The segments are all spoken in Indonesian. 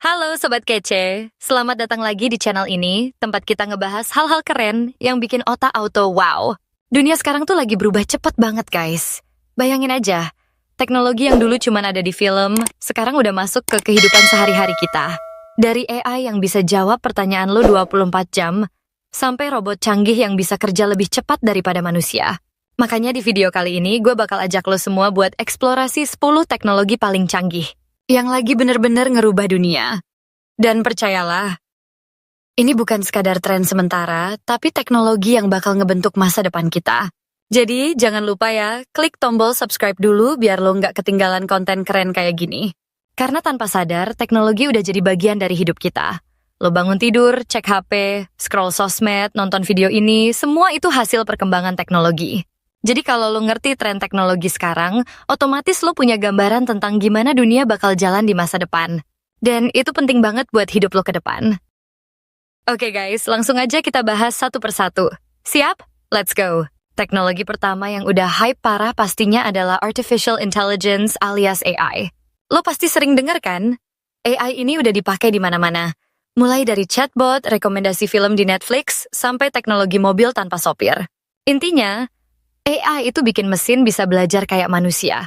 Halo Sobat Kece, selamat datang lagi di channel ini, tempat kita ngebahas hal-hal keren yang bikin otak auto wow. Dunia sekarang tuh lagi berubah cepet banget guys. Bayangin aja, teknologi yang dulu cuma ada di film, sekarang udah masuk ke kehidupan sehari-hari kita. Dari AI yang bisa jawab pertanyaan lo 24 jam, sampai robot canggih yang bisa kerja lebih cepat daripada manusia. Makanya di video kali ini gue bakal ajak lo semua buat eksplorasi 10 teknologi paling canggih yang lagi bener-bener ngerubah dunia. Dan percayalah, ini bukan sekadar tren sementara, tapi teknologi yang bakal ngebentuk masa depan kita. Jadi, jangan lupa ya, klik tombol subscribe dulu biar lo nggak ketinggalan konten keren kayak gini. Karena tanpa sadar, teknologi udah jadi bagian dari hidup kita. Lo bangun tidur, cek HP, scroll sosmed, nonton video ini, semua itu hasil perkembangan teknologi. Jadi kalau lo ngerti tren teknologi sekarang, otomatis lo punya gambaran tentang gimana dunia bakal jalan di masa depan. Dan itu penting banget buat hidup lo ke depan. Oke guys, langsung aja kita bahas satu persatu. Siap? Let's go! Teknologi pertama yang udah hype parah pastinya adalah Artificial Intelligence alias AI. Lo pasti sering denger kan? AI ini udah dipakai di mana-mana. Mulai dari chatbot, rekomendasi film di Netflix, sampai teknologi mobil tanpa sopir. Intinya, AI itu bikin mesin bisa belajar kayak manusia.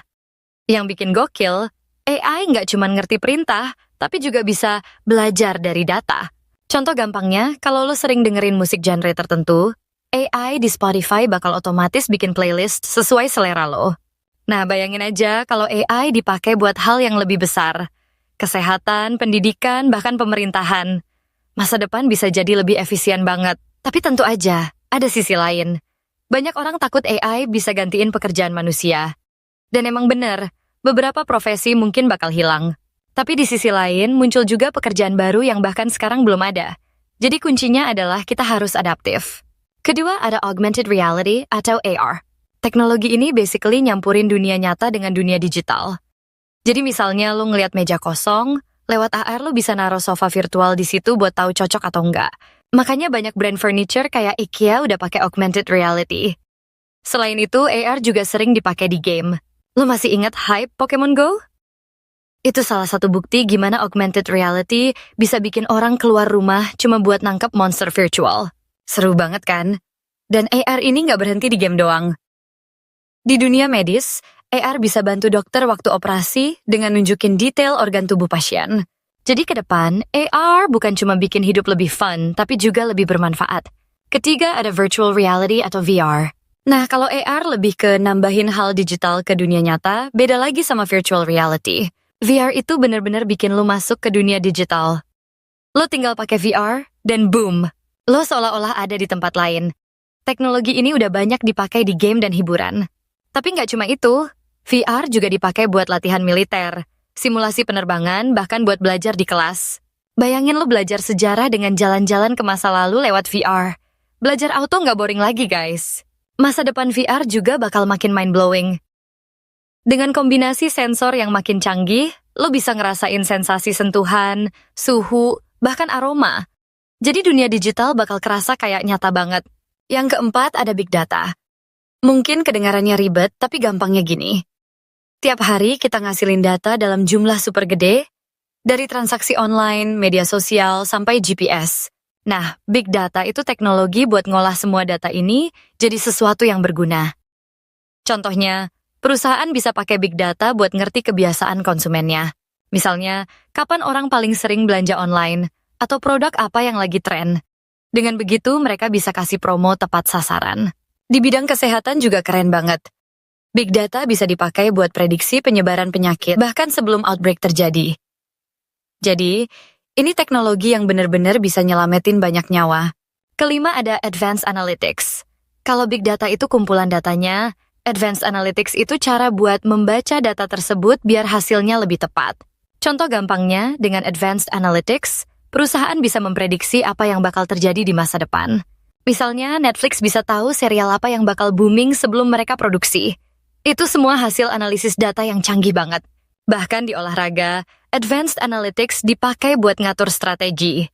Yang bikin gokil, AI nggak cuma ngerti perintah, tapi juga bisa belajar dari data. Contoh gampangnya, kalau lo sering dengerin musik genre tertentu, AI di Spotify bakal otomatis bikin playlist sesuai selera lo. Nah, bayangin aja kalau AI dipakai buat hal yang lebih besar. Kesehatan, pendidikan, bahkan pemerintahan. Masa depan bisa jadi lebih efisien banget. Tapi tentu aja, ada sisi lain. Banyak orang takut AI bisa gantiin pekerjaan manusia. Dan emang bener, beberapa profesi mungkin bakal hilang. Tapi di sisi lain, muncul juga pekerjaan baru yang bahkan sekarang belum ada. Jadi kuncinya adalah kita harus adaptif. Kedua, ada augmented reality atau AR. Teknologi ini basically nyampurin dunia nyata dengan dunia digital. Jadi misalnya lo ngeliat meja kosong, lewat AR lo bisa naruh sofa virtual di situ buat tahu cocok atau enggak. Makanya banyak brand furniture kayak IKEA udah pakai augmented reality. Selain itu, AR juga sering dipakai di game. Lo masih ingat hype Pokemon Go? Itu salah satu bukti gimana augmented reality bisa bikin orang keluar rumah cuma buat nangkep monster virtual. Seru banget kan? Dan AR ini nggak berhenti di game doang. Di dunia medis, AR bisa bantu dokter waktu operasi dengan nunjukin detail organ tubuh pasien. Jadi ke depan, AR bukan cuma bikin hidup lebih fun, tapi juga lebih bermanfaat. Ketiga, ada virtual reality atau VR. Nah, kalau AR lebih ke nambahin hal digital ke dunia nyata, beda lagi sama virtual reality. VR itu bener-bener bikin lo masuk ke dunia digital. Lo tinggal pakai VR, dan boom! Lo seolah-olah ada di tempat lain. Teknologi ini udah banyak dipakai di game dan hiburan. Tapi nggak cuma itu, VR juga dipakai buat latihan militer, simulasi penerbangan, bahkan buat belajar di kelas. Bayangin lo belajar sejarah dengan jalan-jalan ke masa lalu lewat VR. Belajar auto nggak boring lagi, guys. Masa depan VR juga bakal makin mind-blowing. Dengan kombinasi sensor yang makin canggih, lo bisa ngerasain sensasi sentuhan, suhu, bahkan aroma. Jadi dunia digital bakal kerasa kayak nyata banget. Yang keempat ada big data. Mungkin kedengarannya ribet, tapi gampangnya gini. Tiap hari kita ngasilin data dalam jumlah super gede, dari transaksi online, media sosial, sampai GPS. Nah, big data itu teknologi buat ngolah semua data ini jadi sesuatu yang berguna. Contohnya, perusahaan bisa pakai big data buat ngerti kebiasaan konsumennya. Misalnya, kapan orang paling sering belanja online, atau produk apa yang lagi tren. Dengan begitu, mereka bisa kasih promo tepat sasaran. Di bidang kesehatan juga keren banget. Big data bisa dipakai buat prediksi penyebaran penyakit, bahkan sebelum outbreak terjadi. Jadi, ini teknologi yang benar-benar bisa nyelamatin banyak nyawa. Kelima ada Advanced Analytics. Kalau big data itu kumpulan datanya, Advanced Analytics itu cara buat membaca data tersebut biar hasilnya lebih tepat. Contoh gampangnya, dengan Advanced Analytics, perusahaan bisa memprediksi apa yang bakal terjadi di masa depan. Misalnya, Netflix bisa tahu serial apa yang bakal booming sebelum mereka produksi. Itu semua hasil analisis data yang canggih banget. Bahkan di olahraga, Advanced Analytics dipakai buat ngatur strategi.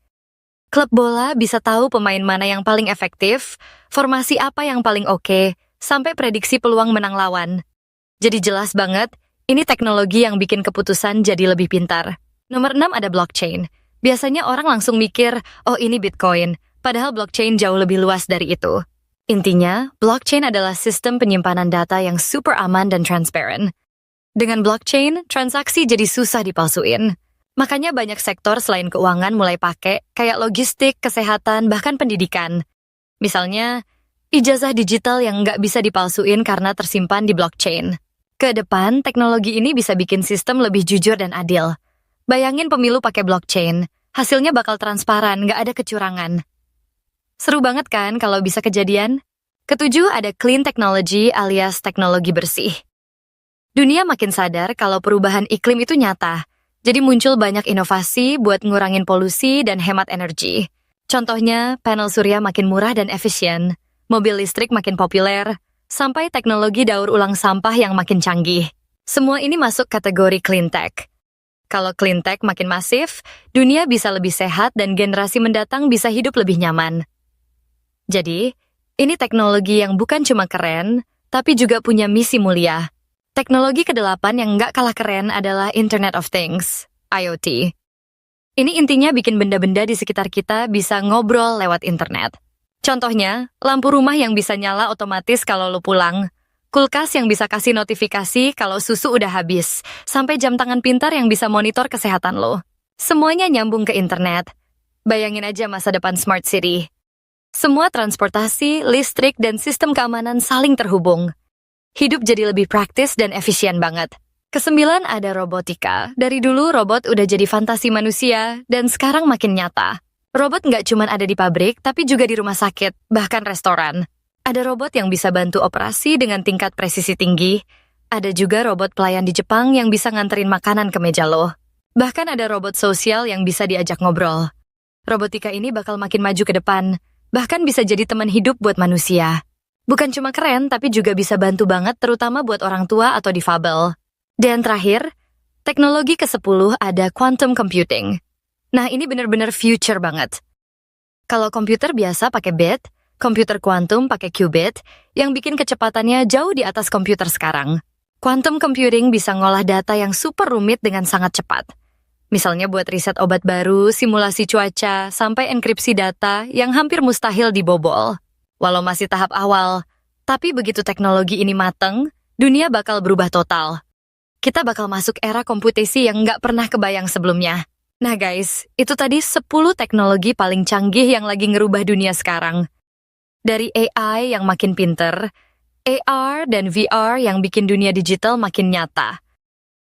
Klub bola bisa tahu pemain mana yang paling efektif, formasi apa yang paling oke, sampai prediksi peluang menang lawan. Jadi jelas banget, ini teknologi yang bikin keputusan jadi lebih pintar. Nomor 6 ada blockchain. Biasanya orang langsung mikir, oh ini Bitcoin, padahal blockchain jauh lebih luas dari itu. Intinya, blockchain adalah sistem penyimpanan data yang super aman dan transparan. Dengan blockchain, transaksi jadi susah dipalsuin. Makanya banyak sektor selain keuangan mulai pakai, kayak logistik, kesehatan, bahkan pendidikan. Misalnya, ijazah digital yang nggak bisa dipalsuin karena tersimpan di blockchain. Ke depan, teknologi ini bisa bikin sistem lebih jujur dan adil. Bayangin pemilu pakai blockchain, hasilnya bakal transparan, nggak ada kecurangan. Seru banget kan kalau bisa kejadian? Ketujuh ada clean technology alias teknologi bersih. Dunia makin sadar kalau perubahan iklim itu nyata, jadi muncul banyak inovasi buat ngurangin polusi dan hemat energi. Contohnya, panel surya makin murah dan efisien, mobil listrik makin populer, sampai teknologi daur ulang sampah yang makin canggih. Semua ini masuk kategori clean tech. Kalau clean tech makin masif, dunia bisa lebih sehat dan generasi mendatang bisa hidup lebih nyaman. Jadi, ini teknologi yang bukan cuma keren, tapi juga punya misi mulia. Teknologi ke-8 yang nggak kalah keren adalah Internet of Things, IoT. Ini intinya bikin benda-benda di sekitar kita bisa ngobrol lewat internet. Contohnya, lampu rumah yang bisa nyala otomatis kalau lo pulang, kulkas yang bisa kasih notifikasi kalau susu udah habis, sampai jam tangan pintar yang bisa monitor kesehatan lo. Semuanya nyambung ke internet. Bayangin aja masa depan smart city. Semua transportasi, listrik, dan sistem keamanan saling terhubung. Hidup jadi lebih praktis dan efisien banget. Kesembilan ada robotika. Dari dulu robot udah jadi fantasi manusia, dan sekarang makin nyata. Robot nggak cuma ada di pabrik, tapi juga di rumah sakit, bahkan restoran. Ada robot yang bisa bantu operasi dengan tingkat presisi tinggi. Ada juga robot pelayan di Jepang yang bisa nganterin makanan ke meja lo. Bahkan ada robot sosial yang bisa diajak ngobrol. Robotika ini bakal makin maju ke depan, bahkan bisa jadi teman hidup buat manusia. Bukan cuma keren, tapi juga bisa bantu banget terutama buat orang tua atau difabel. Dan terakhir, teknologi ke-10 ada quantum computing. Nah, ini bener-bener future banget. Kalau komputer biasa pakai bit, komputer kuantum pakai qubit, yang bikin kecepatannya jauh di atas komputer sekarang. Quantum computing bisa ngolah data yang super rumit dengan sangat cepat. Misalnya buat riset obat baru, simulasi cuaca, sampai enkripsi data yang hampir mustahil dibobol. Walau masih tahap awal, tapi begitu teknologi ini mateng, dunia bakal berubah total. Kita bakal masuk era komputasi yang nggak pernah kebayang sebelumnya. Nah guys, itu tadi 10 teknologi paling canggih yang lagi ngerubah dunia sekarang. Dari AI yang makin pinter, AR dan VR yang bikin dunia digital makin nyata,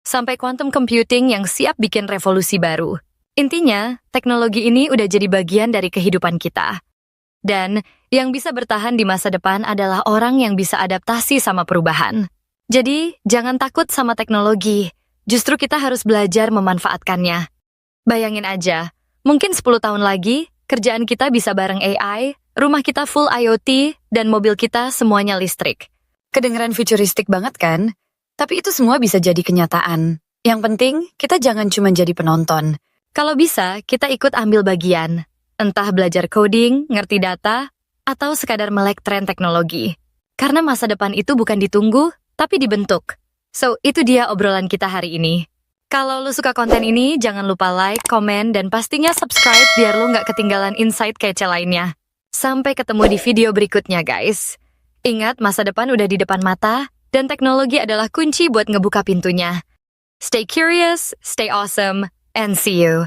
sampai quantum computing yang siap bikin revolusi baru. Intinya, teknologi ini udah jadi bagian dari kehidupan kita. Dan yang bisa bertahan di masa depan adalah orang yang bisa adaptasi sama perubahan. Jadi, jangan takut sama teknologi. Justru kita harus belajar memanfaatkannya. Bayangin aja, mungkin 10 tahun lagi, kerjaan kita bisa bareng AI, rumah kita full IoT, dan mobil kita semuanya listrik. Kedengeran futuristik banget kan? Tapi itu semua bisa jadi kenyataan. Yang penting, kita jangan cuma jadi penonton. Kalau bisa, kita ikut ambil bagian. Entah belajar coding, ngerti data, atau sekadar melek tren teknologi. Karena masa depan itu bukan ditunggu, tapi dibentuk. So, itu dia obrolan kita hari ini. Kalau lo suka konten ini, jangan lupa like, komen, dan pastinya subscribe biar lo nggak ketinggalan insight kece lainnya. Sampai ketemu di video berikutnya, guys. Ingat, masa depan udah di depan mata, dan teknologi adalah kunci buat ngebuka pintunya. Stay curious, stay awesome, and see you.